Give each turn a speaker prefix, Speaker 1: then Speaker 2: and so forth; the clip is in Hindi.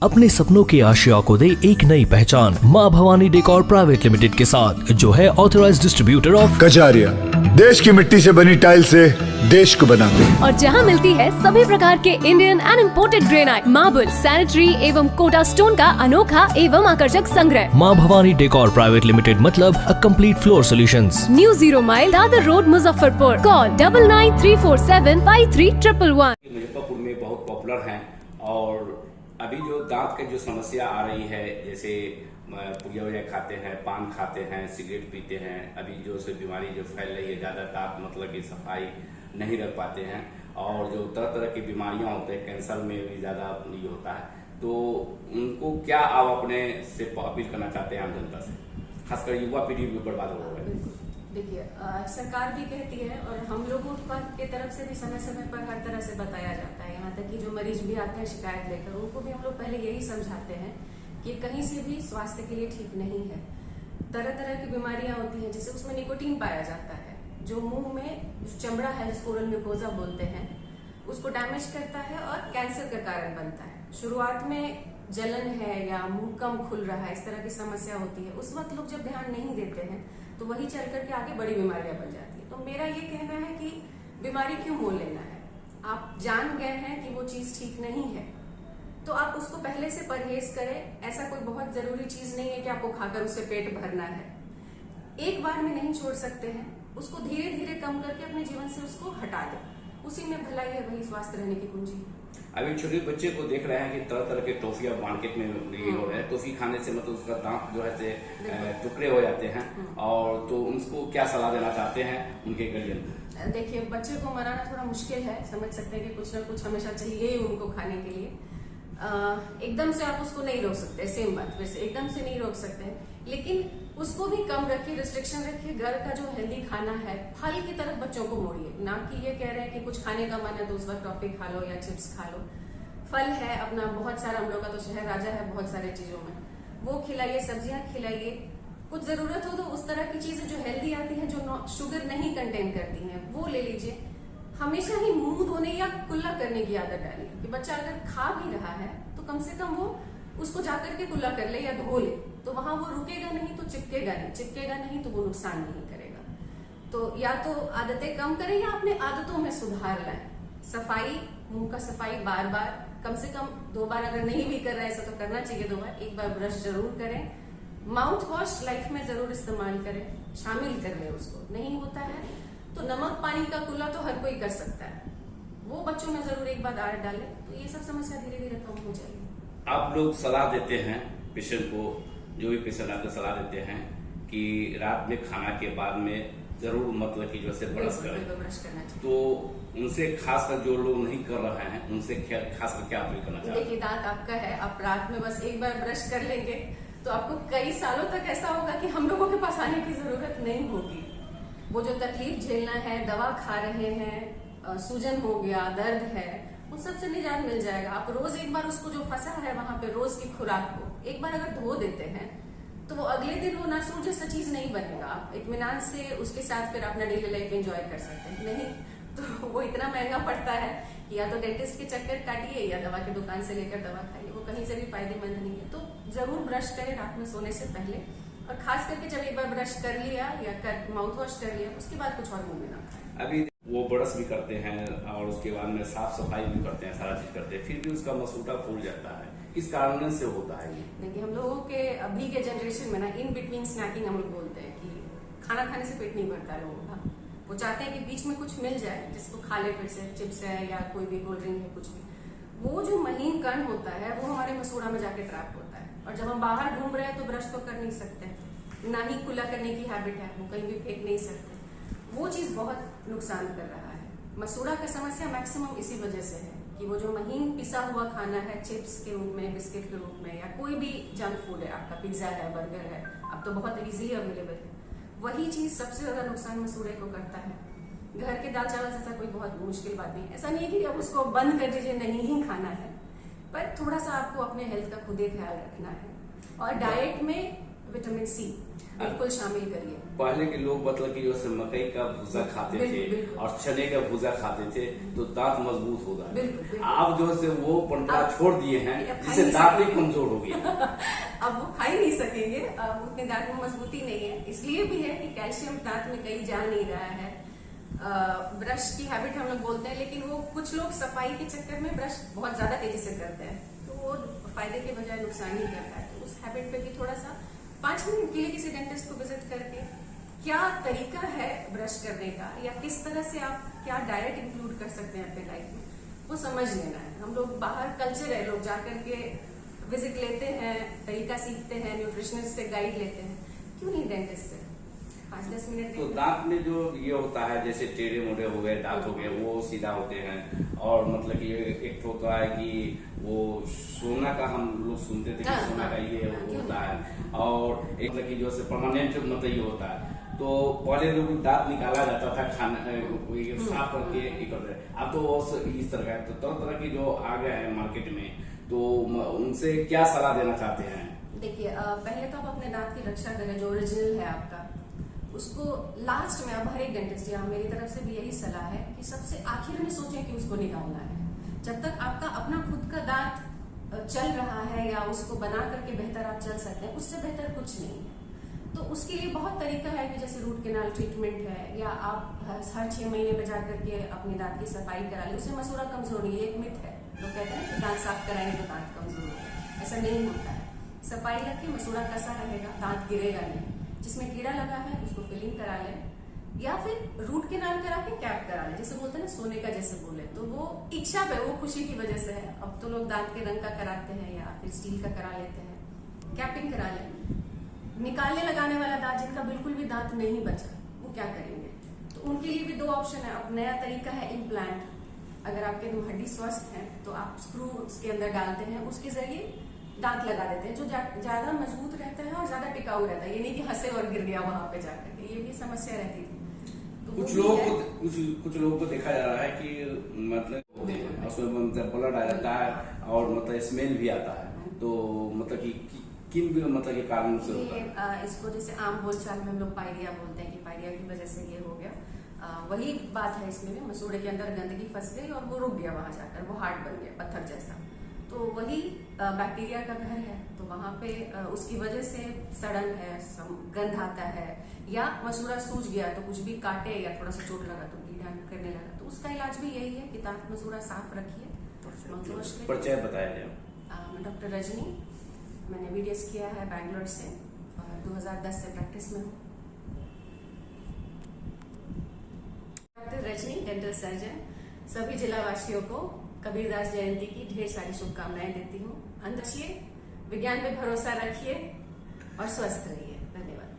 Speaker 1: अपने सपनों के आशिया को दे एक नई पहचान माँ भवानी डेकोर प्राइवेट लिमिटेड के साथ, जो है ऑथराइज्ड डिस्ट्रीब्यूटर ऑफ
Speaker 2: कजारिया। देश की मिट्टी से बनी टाइल से देश को बनाते हैं।
Speaker 3: और जहाँ मिलती है सभी प्रकार के Indian and imported granite, marble, sanitary एवं कोटा स्टोन का अनोखा एवं आकर्षक संग्रह।
Speaker 1: माँ भवानी डेकोर प्राइवेट लिमिटेड मतलब a complete floor solutions.
Speaker 3: New 0 mile Dadar road, Muzaffarpur. Call 9934753111।
Speaker 4: Muzaffarpur में बहुत पॉपुलर हैं और अभी जो दांत की जो समस्या आ रही है, जैसे पुड़िया वुड़िया खाते हैं, पान खाते हैं, सिगरेट पीते हैं, अभी जो से बीमारी जो फैल रही है, ज़्यादा दांत मतलब कि सफाई नहीं रख पाते हैं और जो तरह तरह की बीमारियां होते हैं, कैंसर में भी ज़्यादा ये होता है, तो उनको क्या आप अपने से अपील करना चाहते हैं आम जनता से, खासकर युवा पीढ़ी भी बर्बाद हो रहा है?
Speaker 5: देखिए, सरकार भी कहती है और हम लोगों की तरफ से भी समय समय पर हर तरह से बताया जाता है। यहाँ तक कि जो मरीज भी आते हैं शिकायत लेकर, उनको भी हम लोग पहले यही समझाते हैं कि कहीं से भी स्वास्थ्य के लिए ठीक नहीं है। तरह तरह की बीमारियां होती हैं, जैसे उसमें निकोटीन पाया जाता है, जो मुंह में चमड़ा है, जिसको ओरल म्यूकोजा बोलते हैं, उसको डैमेज करता है और कैंसर का कारण बनता है। शुरुआत में जलन है या मुंह कम खुल रहा है, इस तरह की समस्या होती है, उस वक्त लोग जब ध्यान नहीं देते हैं तो वही चल करके आगे बड़ी बीमारियां बन जाती है। तो मेरा ये कहना है कि बीमारी क्यों मोल लेना है? आप जान गए हैं कि वो चीज ठीक नहीं है, तो आप उसको पहले से परहेज करें। ऐसा कोई बहुत जरूरी चीज नहीं है कि आपको खाकर उससे पेट भरना है। एक बार में नहीं छोड़ सकते हैं, उसको धीरे धीरे कम करके अपने जीवन से उसको हटा दें। उसी में भलाई है, वही स्वास्थ्य रहने की कुंजी है।
Speaker 4: अभी छोटे बच्चे को देख रहे हैं कि तरह तरह के टॉफियां मार्केट में ये हो रहे हैं, टॉफी खाने से मतलब उसका दांत जो है टुकड़े हो जाते हैं, और तो उनको क्या सलाह देना चाहते हैं उनके गार्जियन को?
Speaker 5: देखिए, बच्चे को मनाना थोड़ा मुश्किल है, समझ सकते हैं कि कुछ ना कुछ हमेशा चाहिए ही उनको खाने के लिए। एकदम से आप उसको नहीं रोक सकते, सेम बात, वैसे एकदम से नहीं रोक सकते, लेकिन उसको भी कम रखिए, रिस्ट्रिक्शन रखिए। घर का जो हेल्दी खाना है, फल की तरफ बच्चों को मोड़िए, ना कि ये कह रहे हैं कि कुछ खाने का मन है तो उस वक्त टॉफी खा लो या चिप्स खा लो। फल है अपना बहुत सारा, हम लोग का तो शहर राजा है बहुत सारे चीजों में, वो खिलाइए, सब्जियां खिलाइए। कुछ जरूरत हो तो उस तरह की चीजें जो हेल्दी आती हैं, जो शुगर नहीं कंटेन करती हैं, वो ले लीजिए। हमेशा ही मुंह धोने या कुल्ला करने की आदत डालिए कि बच्चा अगर खा भी रहा है तो कम से कम वो उसको जाकर के कुल्ला कर ले या धो ले, तो वहां वो रुकेगा नहीं तो चिपकेगा नहीं, चिपकेगा नहीं तो वो नुकसान नहीं करेगा। तो या तो आदतें कम करें या अपने आदतों में सुधार लाएं। सफाई, मुंह का सफाई बार बार, कम से कम 2 बार, अगर नहीं भी कर रहे हैं ऐसा तो करना चाहिए 2 बार। 1 बार ब्रश जरूर करें। माउथ वॉश लाइफ में जरूर इस्तेमाल करें, शामिल कर ले उसको। नहीं होता है तो नमक पानी का कुल्ला तो हर कोई कर सकता है, वो बच्चों में जरूर एक बार आदत डालें, तो ये सब समस्या धीरे धीरे कम हो जाएगी।
Speaker 4: आप लोग सलाह देते हैं पेशेंट को, जो भी पेशेंट आते सलाह देते हैं कि रात में खाना के बाद में जरूर मतलब कि जैसे ब्रश करें, तो उनसे खासकर जो लोग नहीं कर रहे हैं उनसे खासकर क्या अपील करना चाहिए?
Speaker 5: देखिए, दांत आपका है, आप रात में बस 1 बार ब्रश कर लेंगे तो आपको कई सालों तक ऐसा होगा कि हम लोगों के पास आने की जरूरत नहीं होगी। वो जो तकलीफ झेलना है, दवा खा रहे हैं, सूजन हो गया, दर्द है, उन सबसे निजात मिल जाएगा। आप रोज एक बार उसको जो फंसा है वहां पे रोज की खुराक को एक बार अगर धो देते हैं तो वो अगले दिन वो नासूर जैसा चीज नहीं बनेगा। आप इत्मीनान से उसके साथ फिर अपना डेली लाइफ एंजॉय कर सकते हैं। नहीं तो वो इतना महंगा पड़ता है, या तो डेंटिस्ट के चक्कर काटिए या दवा की दुकान से लेकर दवा खाइए, वो कहीं से भी फायदेमंद नहीं है। तो जरूर ब्रश करें रात में सोने से पहले, और खास करके जब एक बार ब्रश कर लिया या माउथ वॉश कर लिया उसके बाद कुछ और मुंह में ना खाएं।
Speaker 4: अभी वो ब्रश भी करते हैं और उसके बाद में साफ सफाई भी करते हैं, सारा चीज करते हैं, फिर भी उसका मसूटा फूल जाता है, किस कारण से होता है ये?
Speaker 5: देखिए, हम लोगों के अभी के जनरेशन में ना इन बिटवीन स्नैकिंग हम लोग बोलते हैं कि खाना खाने से पेट नहीं भरता लोगों का। वो चाहते हैं कि बीच में कुछ मिल जाए जिसको खा ले, फिर से चिप्स है या कोई भी कोल्ड ड्रिंक है, कुछ भी। वो जो महीन कण होता है वो हमारे मसूड़ा में जाके ट्रैप होता है, और जब हम बाहर घूम रहे हैं तो ब्रश तो कर नहीं सकते, ना ही कुल्ला करने की हैबिट है, वो कहीं भी फेंक नहीं सकते। वो चीज बहुत नुकसान कर रहा है। मसूड़ा का समस्या मैक्सिमम इसी वजह से है कि वो जो महीन पिसा हुआ खाना है, चिप्स के रूप में, बिस्किट के रूप में, या कोई भी जंक फूड है, आपका पिज्जा है, बर्गर है, अब तो बहुत इजीली अवेलेबल है, वही चीज सबसे ज्यादा नुकसान मसूड़े को करता है। घर के दाल चावल जैसा कोई बहुत मुश्किल बात नहीं, ऐसा नहीं है कि अब उसको बंद कर दीजिए, नहीं ही खाना है, पर थोड़ा सा आपको अपने हेल्थ का खुद ही ख्याल रखना है। और डाइट में विटामिन सी बिल्कुल शामिल करिए।
Speaker 4: पहले के लोग मतलब कि जैसे मकई का भूसा खाते थे और चने का भूसा खाते थे तो दांत मजबूत होता है। आप जो है वो परंपरा छोड़ दिए हैं जिससे दांत भी कमजोर हो गया।
Speaker 5: अब वो खा ही नहीं सकेंगे, अब उतने दांत में मजबूती नहीं है। इसलिए भी है कि कैल्शियम दांत में कहीं जा नहीं रहा है। ब्रश की हैबिट हम लोग बोलते हैं, लेकिन वो कुछ लोग सफाई के चक्कर में ब्रश बहुत ज्यादा तेजी से करते हैं, तो वो फायदे के बजाय नुकसान ही करता है। तो उस हैबिट पे भी थोड़ा सा 5 मिनट के लिए किसी डेंटिस्ट को विजिट करके क्या तरीका है ब्रश करने का, या किस तरह से आप क्या डाइट इंक्लूड कर सकते हैं अपने लाइफ में, वो समझ लेना है। हम लोग बाहर कल्चर है, लोग जाकर के विजिट लेते हैं, तरीका सीखते हैं, न्यूट्रिशनिस्ट से गाइड लेते हैं, क्यों नहीं डेंटिस्ट से 5-10 मिनट।
Speaker 4: तो दांत में जो ये होता है जैसे टेढ़े मोढ़े हो गए दांत हो गए वो सीधा होते हैं, और मतलब कि एक होता है कि वो सोना का हम लोग सुनते थे कि सोना का ये होता है, और एक मतलब कि जो है परमानेंट मतलब ये होता है। तो पहले लोग दांत निकाला जाता था खाना साफ करके करते, अब तो इस तरह का तो तरह तरह की जो आ गया है मार्केट में, तो उनसे क्या सलाह देना चाहते हैं?
Speaker 5: देखिए, पहले तो आप अपने दांत की रक्षा करें, जो ओरिजिनल है आपका उसको लास्ट में। अब हर एक डेंटिस्ट या मेरी तरफ से भी यही सलाह है कि सबसे आखिर में सोचें कि उसको निकालना है। जब तक आपका अपना खुद का दांत चल रहा है या उसको बना करके बेहतर आप चल सकते हैं, उससे बेहतर कुछ नहीं है। तो उसके लिए बहुत तरीका है कि जैसे रूट कैनाल ट्रीटमेंट है, या आप हर 6 महीने पे जा करके अपने दांत की सफाई करा ले। उससे मसूड़ा कमजोर नहीं है, एक मिथ है। लोग कहते हैं कि दांत साफ कराएंगे तो दांत कमजोर होगा, ऐसा नहीं होता है। सफाई रखें, मसूड़ा कसा रहेगा, दांत गिरेगा नहीं। जिसमें कीड़ा लगा है उसको फिलिंग करा ले, या फिर रूट कैनाल करा के कैप करा ले, जैसे बोलते हैं ना सोने का जैसे बोले, तो वो इच्छा पे, वो खुशी की वजह से है। अब तो लोग दांत के रंग का कराते हैं या फिर स्टील का करा लेते हैं, कैपिंग करा ले। निकालने लगाने वाला दांत जिनका बिल्कुल भी दांत नहीं बचा, वो क्या करेंगे? तो उनके लिए भी 2 ऑप्शन है। अब नया तरीका है इम्प्लांट। अगर आपके हड्डी स्वस्थ है तो आप स्क्रू उसके अंदर डालते हैं, उसके जरिए दांत लगा देते हैं, जो ज्यादा मजबूत रहता है और ज्यादा टिकाऊ रहता है। ये नहीं कि हंसे और गिर गया वहां पे जाकर के, ये भी समस्या रहती थी। तो
Speaker 4: कुछ लोगों को देखा जा रहा है कि मतलब उसमें ब्लड आ जाता है और मतलब स्मेल भी आता है, तो मतलब कि किन भी मतलब के कारण से होता है?
Speaker 5: इसको जैसे आम बोलचाल में हम लोग पायरिया बोलते हैं कि पायरिया की वजह से ये हो गया। वही बात है इसमें भी, मसूड़े के अंदर गंदगी फंस गई और वो रुक गया वहां जाकर, वो हार्ड बन गया पत्थर जैसा। तो वही बैक्टीरिया का घर है, तो वहां पे उसकी वजह से सड़न है, गंध आता है, या मसूड़ा सूज गया तो कुछ भी काटे या थोड़ा सा चोट लगा तो ब्लीड करने लगा। तो उसका इलाज भी यही है कि दांत मसूड़ा साफ रखिए।
Speaker 4: परिचय बताया जाए।
Speaker 5: मैं डॉक्टर रजनी, मैंने बीडीएस किया है बैंगलोर से और 2010 से प्रैक्टिस में हूँ। Doctor Rajni, dental surgeon. सभी जिला वासियों को कबीरदास जयंती की ढेर सारी शुभकामनाएं देती हूँ। अंदर रखिए, विज्ञान पे भरोसा रखिए और स्वस्थ रहिए। धन्यवाद।